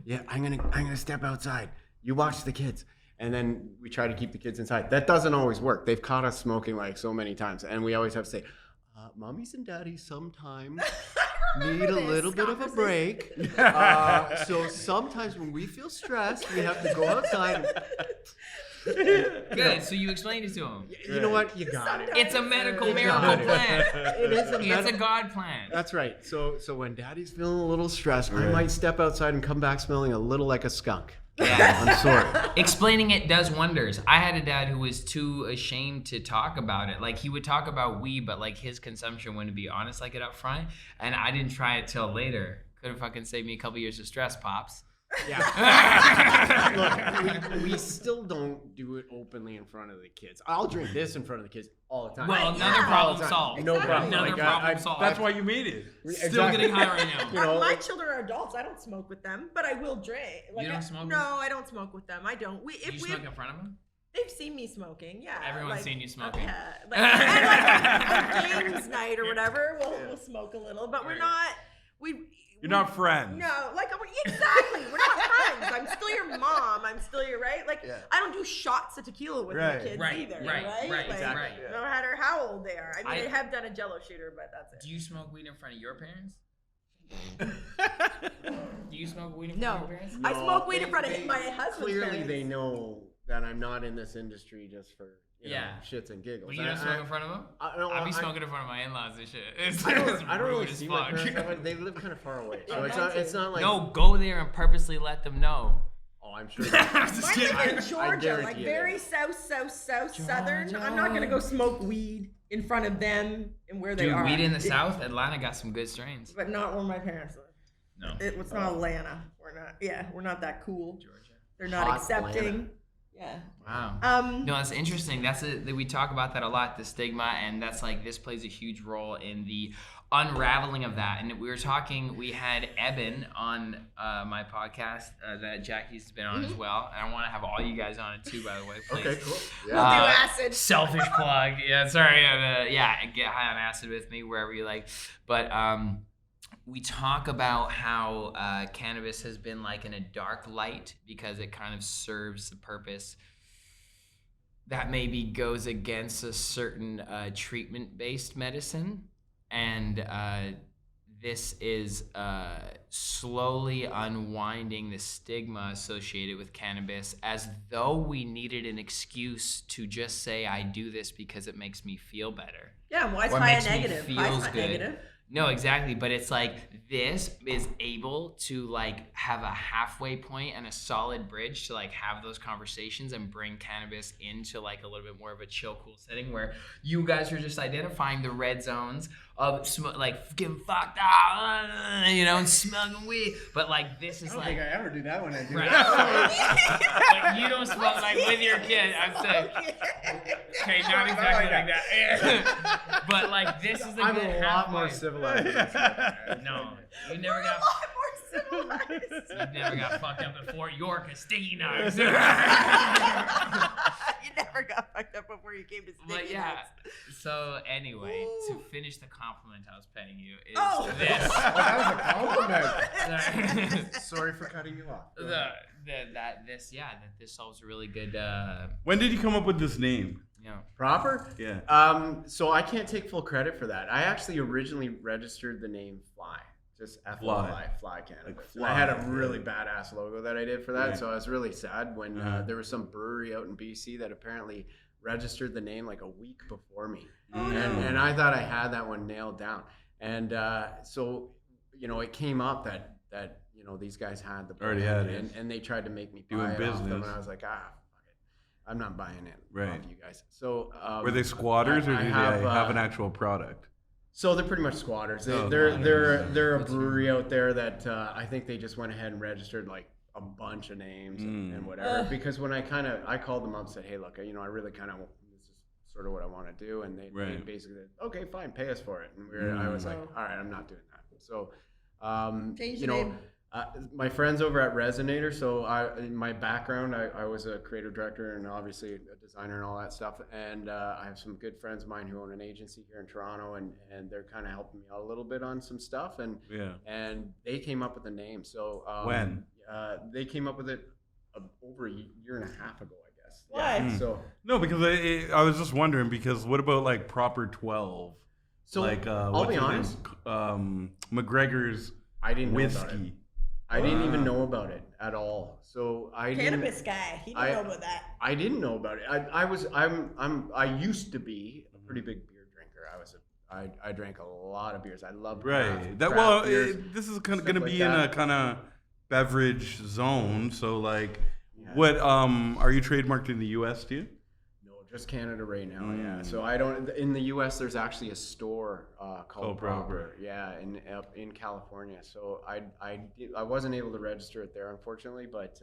E: Yeah, I'm gonna step outside. You watch the kids." And then we try to keep the kids inside. That doesn't always work. They've caught us smoking like so many times, and we always have to say, "Mommies and daddies sometimes need a little bit of a break. So sometimes when we feel stressed, we have to go outside."
C: Good. So you explained it to him.
E: You know what? You got it.
C: It's a medical
E: You
C: miracle
E: got it.
C: plan.
E: It is a
C: It's a
E: medical.
C: God plan.
E: That's right. So when daddy's feeling a little stressed, I might step outside and come back smelling a little like a skunk.
C: Yeah.
E: I'm sorry.
C: Explaining it does wonders. I had a dad who was too ashamed to talk about it. Like, he would talk about weed, but like his consumption wouldn't be honest like it up front. And I didn't try it till later. Could have fucking saved me a couple years of stress, pops.
E: Look, we still don't do it openly in front of the kids. I'll drink this in front of the kids all the time.
C: Well, another
E: All the
C: problem
E: time.
C: solved.
E: No problem.
C: Another
E: Like,
C: problem solved.
D: That's why you made it.
C: Still getting high right now.
E: You know,
B: My children are adults. I don't smoke with them, but I will drink.
C: You don't smoke with
B: No, I don't smoke with them. I don't.
C: Do you smoke in front of him?
B: They've seen me smoking. Yeah.
C: Everyone's seen you smoking.
B: Yeah. And on games night or whatever, we'll smoke a little, but we're
C: Right.
B: not.
D: You're not friends.
B: No, exactly. We're not friends. I'm still your mom. I'm still your right. Like I don't do shots of tequila with my
E: Right.
B: kids
C: Right,
B: either.
C: right,
B: Right.
C: right,
B: Like,
C: right.
B: No matter how old they are. I mean,
C: I
B: I have done a Jello shooter, but that's it.
C: Do you smoke weed in front of your parents? Do you smoke weed in front of
B: No,
C: your parents?
B: I smoke weed in front of
E: They-
B: my husband's
E: Clearly,
B: parents.
E: they know that I'm not in this industry just for
C: Yeah.
E: shits and giggles.
C: But you don't smoke in front of them?
E: I
C: I'd be smoking in front of my in-laws and shit. It's,
E: I
C: it's
E: don't
C: rude
E: really
C: as
E: see my
C: fuck.
E: parents. They live kind of far away, so
B: Yeah,
E: it's not like.
C: No, go there and purposely let them know.
E: Oh, I'm sure.
C: I'm just
B: Mine
C: kidding.
B: live in
E: I
B: Georgia,
E: guarantee
B: like
E: you
B: very
E: they-
B: southern. I'm not gonna go smoke weed in front of them and where they
C: Dude,
B: are.
C: weed in the South, Atlanta got some good strains.
B: but not where my parents live.
C: No.
B: It's not Atlanta. We're not that cool.
C: Georgia.
B: They're not
E: Hot
B: accepting.
E: Atlanta.
B: Yeah.
C: Wow. No, that's interesting. That we talk about that a lot, the stigma, and that's like this plays a huge role in the unraveling of that. And we had Eben on my podcast that Jackie's been on as well, and I want to have all you guys on it too, by the way. Please.
E: Okay, cool.
B: We'll do acid.
C: Selfish plug. Yeah, sorry. Get high on acid with me wherever you like. But we talk about how cannabis has been like in a dark light because it kind of serves the purpose that maybe goes against a certain treatment-based medicine. And this is slowly unwinding the stigma associated with cannabis, as though we needed an excuse to just say, I do this because it makes me feel better.
B: Yeah, why is
C: Or
B: high a
C: makes me
B: negative?
C: feels
B: High's not
C: good.
B: negative.
C: No, exactly. But it's like this is able to like have a halfway point and a solid bridge to like have those conversations and bring cannabis into like a little bit more of a chill, cool setting where you guys are just identifying the red zones of like getting fucked up, and smoking weed. But like this is like.
E: I ever do that when I do
C: Right. Like you don't smoke like with your kid. I'm saying. Okay, not exactly like that. But like this is a
E: I'm
C: good
E: a lot more
C: halfway.
E: civilized.
C: No, you never got. You never got fucked up at Fort York at Sticky Nuts.
B: You never got fucked up before you came to
C: But
B: Sticky
C: yeah.
B: Nuts.
C: So anyway, to finish the compliment I was paying you is
B: Oh.
C: this.
E: That was a compliment. Sorry for cutting you off.
C: That this solves a really good.
D: When did you come up with this name?
E: Proper?
D: Yeah.
E: So I can't take full credit for that. I actually originally registered the name Fly. Just Fly Cannabis.
D: Like
E: And I had a
D: Fly,
E: really
D: yeah.
E: badass logo that I did for that,
D: Yeah.
E: so I was really sad when
D: Uh-huh.
E: there was some brewery out in BC that apparently registered the name like a week before me.
B: Oh,
E: And I thought I had that one nailed down. And so, it came up that these guys had the
D: Already
E: brand
D: had it.
E: and they tried to make me
D: Doing
E: buy it off them,
D: business.
E: and I was like, fuck it. I'm not buying it
D: Right.
E: off you guys. So
D: Were they squatters, or
E: I
D: did
E: have,
D: they have an actual product?
E: So they're pretty much squatters.
D: Oh,
E: They're a brewery out there that I think they just went ahead and registered like a bunch of names and whatever. Because when I called them up and said, hey, look, I really kind of this is sort of what I want to do, and they
D: Right.
E: basically said, okay, fine, pay us for it. And I was like, all right, I'm not doing that. So
B: Change the name.
E: my friends over at Resonator, so in my background, I was a creative director and obviously a designer and all that stuff. And I have some good friends of mine who own an agency here in Toronto, and they're kind of helping me out a little bit on some stuff. And they came up with a name. So
D: When?
E: they came up with it over a year and a half ago, I guess.
B: Why?
E: Yeah, so
D: No, because I was just wondering, because what about like Proper 12? Like
E: I'll
D: what's
E: be
D: his
E: honest,
D: name? McGregor's
E: I didn't know about it.
D: whiskey.
E: I didn't even know about it at all. So I
B: Cannabis guy. He didn't know about that.
E: I didn't know about it. I used to be a pretty big beer drinker. I drank a lot of beers. I loved
D: Right.
E: craft beers,
D: This is kind of
E: stuff
D: going to
E: like
D: be in a
E: that.
D: kind of beverage zone. So like,
E: Yeah.
D: what are you trademarked in the U.S. too?
E: No, just Canada right now. Yeah. So I don't. In the U.S., there's actually a store called
D: Called Proper.
E: Proper. Yeah, in California. So I wasn't able to register it there, unfortunately, but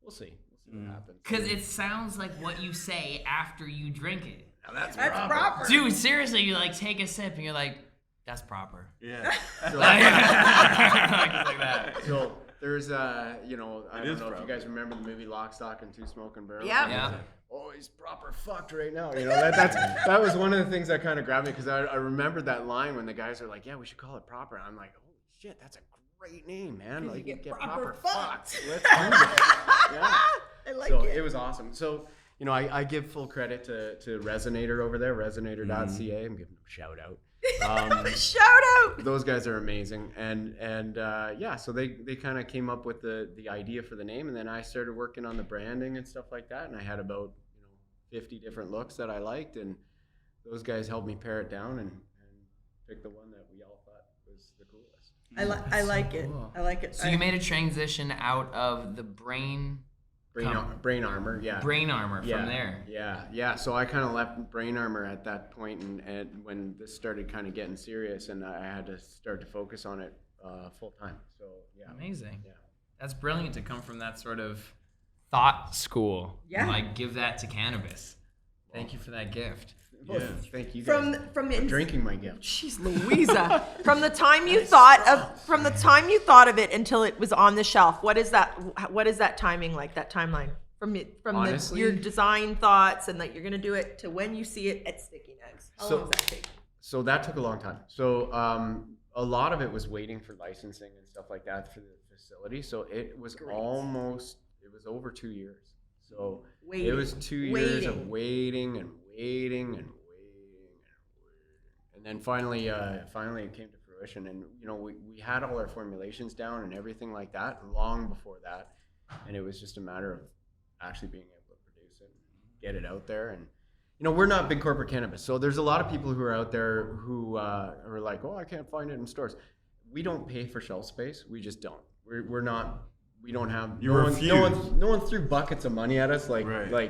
E: we'll see. We'll see what happens.
C: Because it sounds like what you say after you drink it.
E: Now that's
B: proper.
C: Dude, seriously, you like take a sip and you're like, that's proper.
D: Yeah.
C: like that.
E: So there's I
D: It
E: don't
D: is
E: know if
D: proper.
E: you guys remember the movie Lock, Stock, and Two Smoking Barrels.
B: Yeah.
C: Yeah.
E: Oh, he's proper fucked right now. That was one of the things that kind of grabbed me because I remembered that line when the guys are like, "Yeah, we should call it Proper." And I'm like, "Holy shit, that's a great name, man! Like,
B: get
E: get
B: proper
E: proper
B: fucked."
E: fucked. Let's do that." Yeah.
B: I like
E: So
B: it.
E: it was awesome. So I give full credit to Resonator over there, Resonator.ca. I'm giving them a shout out.
B: Shout out.
E: Those guys are amazing, and yeah, so they kind of came up with the idea for the name, and then I started working on the branding and stuff like that, and I had about 50 different looks that I liked, and those guys helped me pare it down and pick the one that we all thought was the coolest.
B: I like it.
C: cool.
B: I like it.
C: So you made a transition out of the brain
E: Brain Armor, yeah.
C: armor from there.
E: Yeah. So I kind of left Brain Armor at that point, and when this started kind of getting serious, and I had to start to focus on it full time. So yeah.
C: Amazing.
E: Yeah.
C: That's brilliant to come from that sort of thought school.
B: Yeah.
C: Like give that to cannabis. Thank you for that gift.
E: Well, thank you guys
B: from
E: for drinking my gift.
B: Jeez Louisa. From the time you thought of it until it was on the shelf, what is that timing like, that timeline? From
E: Honestly,
B: your design thoughts and that you're gonna do it to when you see it at Sticky Nugs. How long does that take?
E: So that took a long time. So a lot of it was waiting for licensing and stuff like that for the facility. So it was it was over 2 years. So it was 2 years of waiting and waiting and waiting and waiting. And then finally it came to fruition. And, you know, we had all our formulations down and everything like that long before that. And it was just a matter of actually being able to produce it, get it out there. And, you know, we're not big corporate cannabis. So there's a lot of people who are out there who are like, oh, I can't find it in stores. We don't pay for shelf space. We just don't. We're not. We don't have.
D: You
E: no one threw buckets of money at us like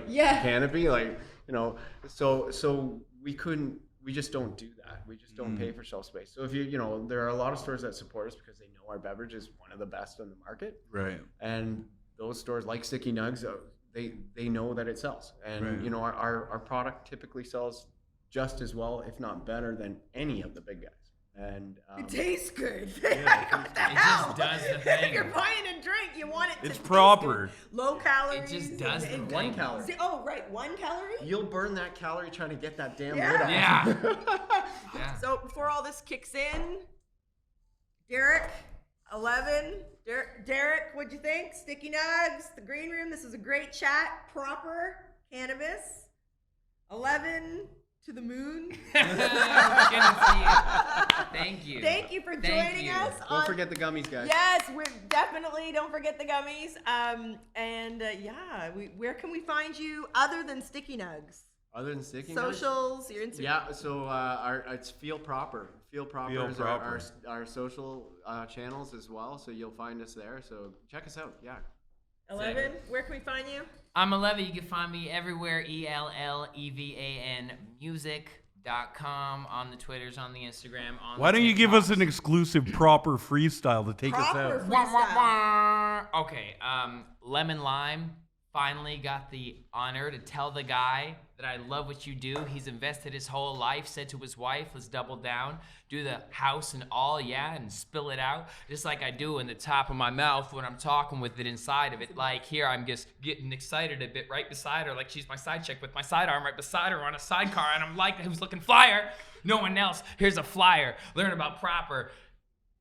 B: Yeah.
E: Canopy, like, you know. So we couldn't. We just don't do that. We just don't pay for shelf space. So if you know, there are a lot of stores that support us because they know our beverage is one of the best on the market.
D: Right.
E: And those stores like Sticky Nugs, they know that it sells. And
D: Right.
E: you know, our product typically sells just as well, if not better, than any of the big guys. And
B: It tastes good.
E: Yeah,
B: What the
C: it
B: hell?
C: just does the thing.
B: You're buying a drink. You want it to
D: It's
B: taste
D: proper.
B: good. Low calories.
C: It just does the
B: and-
E: 1 calorie.
B: Oh, right. 1 calorie?
E: You'll burn that calorie trying to get that damn
B: Yeah.
E: lid off.
C: Yeah. Yeah.
B: So before all this kicks in, Derek, 11. Derek, what'd you think? Sticky Nugs, the green room. This is a great chat. Proper cannabis. 11 to the moon.
C: Thank you.
B: Thank you for
C: Thank
B: joining
C: you.
B: us.
E: Don't forget the gummies, guys.
B: Yes, we definitely don't forget the gummies. Where can we find you other than Sticky Nugs?
E: Other than Sticky Nugs?
B: Socials, your Instagram.
E: Yeah, so it's Feel Proper. Feel Proper
D: Feel
E: is
D: Proper.
E: our social channels as well, so you'll find us there. So check us out. Yeah.
B: 11. Where can we find you?
C: I'm 11. You can find me everywhere. ELLEVAN music.com on the Twitters, on the Instagram. On
D: Why
C: the
D: don't you give us
C: TikToks.
D: an exclusive proper freestyle to take us
B: Proper
D: out?
B: freestyle.
C: Okay, Lemon Lime finally got the honor to tell the guy that I love what you do. He's invested his whole life, said to his wife, let's double down, do the house and all, yeah, and spill it out, just like I do in the top of my mouth when I'm talking with it inside of it. Like here, I'm just getting excited a bit right beside her, like she's my side chick with my sidearm right beside her on a sidecar, and I'm like, who's looking flyer? No one else. Here's a flyer. Learn about proper.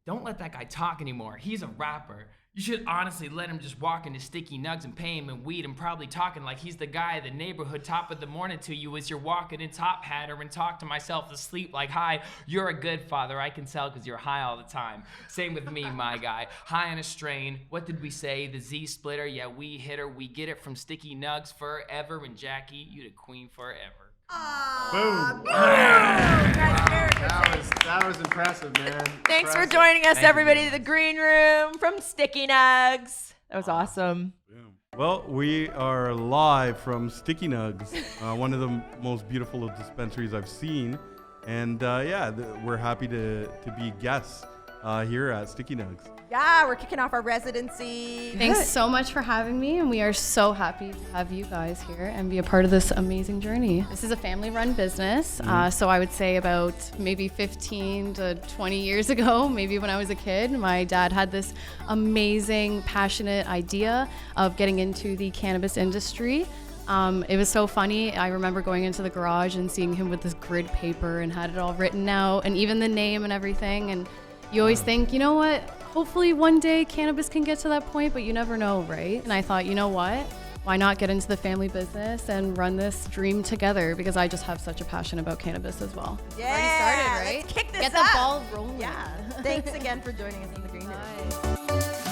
C: Don't let that guy talk anymore. He's a rapper. You should honestly let him just walk into Sticky Nugs and pay him in weed and probably talking like he's the guy at the neighborhood top of the morning to you as you're walking in Top Hatter and talk to myself to sleep like, hi, you're a good father. I can tell because you're high all the time. Same with me, my guy. High on a strain. What did we say? The Z splitter. Yeah, we hit her. We get it from Sticky Nugs forever. And Jackie, you the queen forever.
B: Boom.
E: That was impressive, man.
B: Thanks for
E: Impressive.
B: joining us,
C: Thank you
B: everybody,
C: very
B: to the green room from Sticky Nugs. That was awesome.
D: Well, we are live from Sticky Nugs, one of the most beautiful dispensaries I've seen. And we're happy to be guests here at Sticky Nugs.
B: Yeah, we're kicking off our residency.
F: Thanks so much for having me, and we are so happy to have you guys here and be a part of this amazing journey. This is a family-run business, so I would say about maybe 15 to 20 years ago, maybe when I was a kid, my dad had this amazing, passionate idea of getting into the cannabis industry. It was so funny. I remember going into the garage and seeing him with this grid paper and had it all written out, and even the name and everything. And you always think, you know what? Hopefully one day cannabis can get to that point, but you never know, right? And I thought, you know what? Why not get into the family business and run this dream together? Because I just have such a passion about cannabis as well.
B: Yeah,
F: Already started, right?
B: let's kick this
F: Get the
B: up.
F: ball rolling.
B: Yeah. Thanks again for joining us in the green room.
F: Bye.